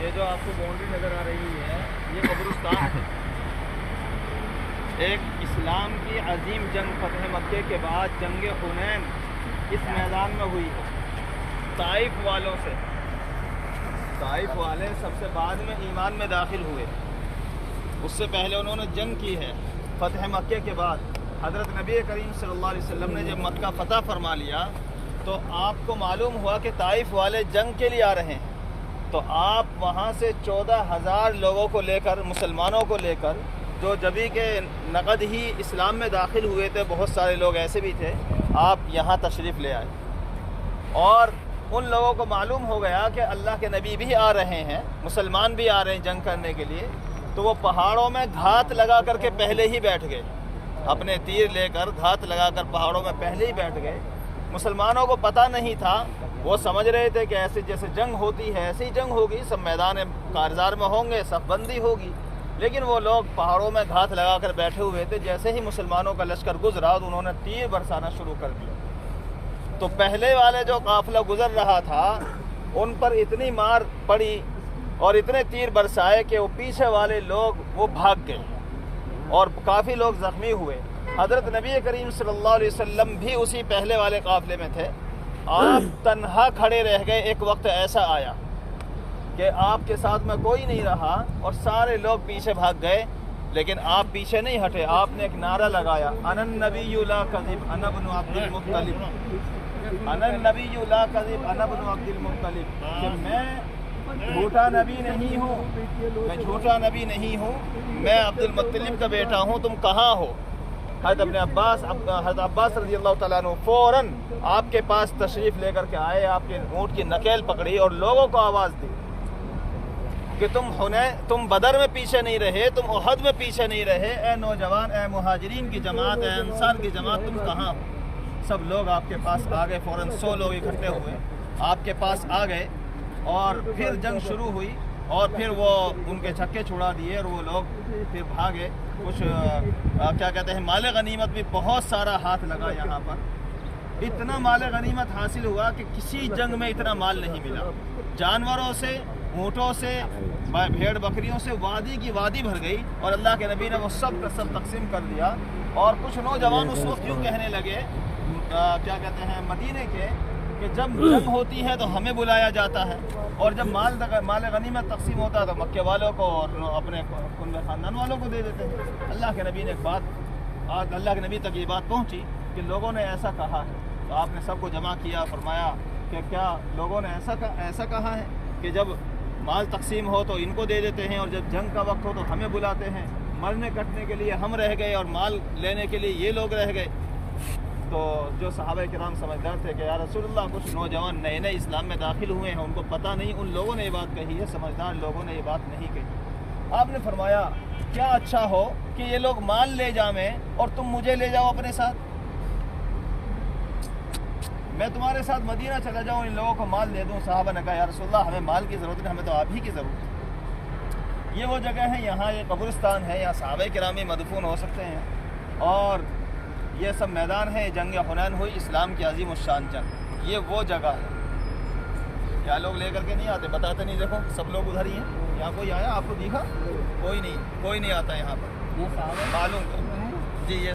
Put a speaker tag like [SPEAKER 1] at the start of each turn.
[SPEAKER 1] یہ جو آپ کو باؤنڈری نظر آ رہی ہے یہ قبرستان ہے۔ ایک اسلام کی عظیم جنگ فتح مکے کے بعد جنگ حنین اس میدان میں ہوئی ہے طائف والوں سے۔ طائف والے سب سے بعد میں ایمان میں داخل ہوئے، اس سے پہلے انہوں نے جنگ کی ہے۔ فتح مکے کے بعد حضرت نبی کریم صلی اللہ علیہ وسلم نے جب مکہ فتح فرما لیا تو آپ کو معلوم ہوا کہ طائف والے جنگ کے لیے آ رہے ہیں، تو آپ وہاں سے 14,000 لوگوں کو لے کر، مسلمانوں کو لے کر، جو جبھی کے نقد ہی اسلام میں داخل ہوئے تھے، بہت سارے لوگ ایسے بھی تھے، آپ یہاں تشریف لے آئے۔ اور ان لوگوں کو معلوم ہو گیا کہ اللہ کے نبی بھی آ رہے ہیں، مسلمان بھی آ رہے ہیں جنگ کرنے کے لیے، تو وہ پہاڑوں میں گھات لگا کر کے پہلے ہی بیٹھ گئے، اپنے تیر لے کر گھات لگا کر پہاڑوں میں پہلے ہی بیٹھ گئے۔ مسلمانوں کو پتہ نہیں تھا، وہ سمجھ رہے تھے کہ ایسے جیسے جنگ ہوتی ہے ایسی جنگ ہوگی، سب میدان کارزار میں ہوں گے، صف بندی ہوگی، لیکن وہ لوگ پہاڑوں میں گھات لگا کر بیٹھے ہوئے تھے۔ جیسے ہی مسلمانوں کا لشکر گزرا تو انہوں نے تیر برسانا شروع کر دیا، تو پہلے والے جو قافلہ گزر رہا تھا ان پر اتنی مار پڑی اور اتنے تیر برسائے کہ وہ پیچھے والے لوگ وہ بھاگ گئے اور کافی لوگ زخمی ہوئے۔ حضرت نبی کریم صلی اللہ علیہ وسلم بھی اسی پہلے والے قافلے میں تھے، آپ تنہا کھڑے رہ گئے۔ ایک وقت ایسا آیا کہ آپ کے ساتھ میں کوئی نہیں رہا اور سارے لوگ پیچھے بھاگ گئے، لیکن آپ پیچھے نہیں ہٹے۔ آپ نے ایک نعرہ لگایا، انا النبی لا کذب انا ابن عبد المطلب، انا النبی لا کذب انا ابن عبد المطلب، کہ میں جھوٹا نبی نہیں ہوں، میں جھوٹا نبی نہیں ہوں، میں عبد المطلب کا بیٹا ہوں، تم کہاں ہو؟ حضرت عباس رضی اللہ تعالیٰ عنہ فوراً آپ کے پاس تشریف لے کر کے آئے، آپ کے اونٹ کی نکیل پکڑی اور لوگوں کو آواز دی کہ تم بدر میں پیچھے نہیں رہے، تم احد میں پیچھے نہیں رہے، اے نوجوان، اے مہاجرین کی جماعت، اے انصار کی جماعت، تم کہاں ہو؟ سب لوگ آپ کے پاس آ گئے، فوراً 100 لوگ اکٹھے ہوئے، آپ کے پاس آ گئے، اور پھر جنگ شروع ہوئی، اور پھر وہ ان کے چھکے چھڑا دیے اور وہ لوگ پھر بھاگے۔ کچھ کیا کہتے ہیں، مال غنیمت بھی بہت سارا ہاتھ لگا یہاں پر، اتنا مال غنیمت حاصل ہوا کہ کسی جنگ میں اتنا مال نہیں ملا، جانوروں سے، اونٹوں سے، بھیڑ بکریوں سے وادی کی وادی بھر گئی، اور اللہ کے نبی نے وہ سب کا سب تقسیم کر دیا۔ اور کچھ نوجوان اس وقت یوں کہنے لگے، کیا کہتے ہیں، مدینے کے، کہ جب جنگ ہوتی ہے تو ہمیں بلایا جاتا ہے، اور جب مال غنیمت تقسیم ہوتا ہے تو مکے والوں کو اور اپنے خاندان والوں کو دے دیتے ہیں۔ اللہ کے نبی نے ایک بات، آج اللہ کے نبی تک یہ بات پہنچی کہ لوگوں نے ایسا کہا ہے، تو آپ نے سب کو جمع کیا، فرمایا کہ کیا لوگوں نے ایسا کہا ہے کہ جب مال تقسیم ہو تو ان کو دے دیتے ہیں، اور جب جنگ کا وقت ہو تو ہمیں بلاتے ہیں، مرنے کٹنے کے لیے ہم رہ گئے اور مال لینے کے لیے یہ لوگ رہ گئے۔ تو جو صحابہ کرام سمجھدار تھے کہ یا رسول اللہ، کچھ نوجوان نئے نئے اسلام میں داخل ہوئے ہیں، ان کو پتہ نہیں، ان لوگوں نے یہ بات کہی ہے، سمجھدار لوگوں نے یہ بات نہیں کہی۔ آپ نے فرمایا کیا اچھا ہو کہ یہ لوگ مال لے جائیں اور تم مجھے لے جاؤ اپنے ساتھ، میں تمہارے ساتھ مدینہ چلا جاؤں، ان لوگوں کو مال دے دوں۔ صحابہ نے کہا یا رسول اللہ، ہمیں مال کی ضرورت نہیں، ہمیں تو آپ ہی کی ضرورت ہے۔ یہ وہ جگہ ہے، یہاں یہ قبرستان ہے، یہاں صحابہ کرامی مدفون ہو سکتے ہیں، اور یہ سب میدان ہے، جنگ حنین ہوئی، اسلام کی عظیم الشان جنگ، یہ وہ جگہ ہے۔ کیا لوگ لے کر کے نہیں آتے؟ بتاتے نہیں، دیکھو سب لوگ ادھر ہی ہیں، یہاں کوئی آیا آپ کو دیکھا؟ کوئی نہیں آتا یہاں پر، معلوم کرو جی۔ یہ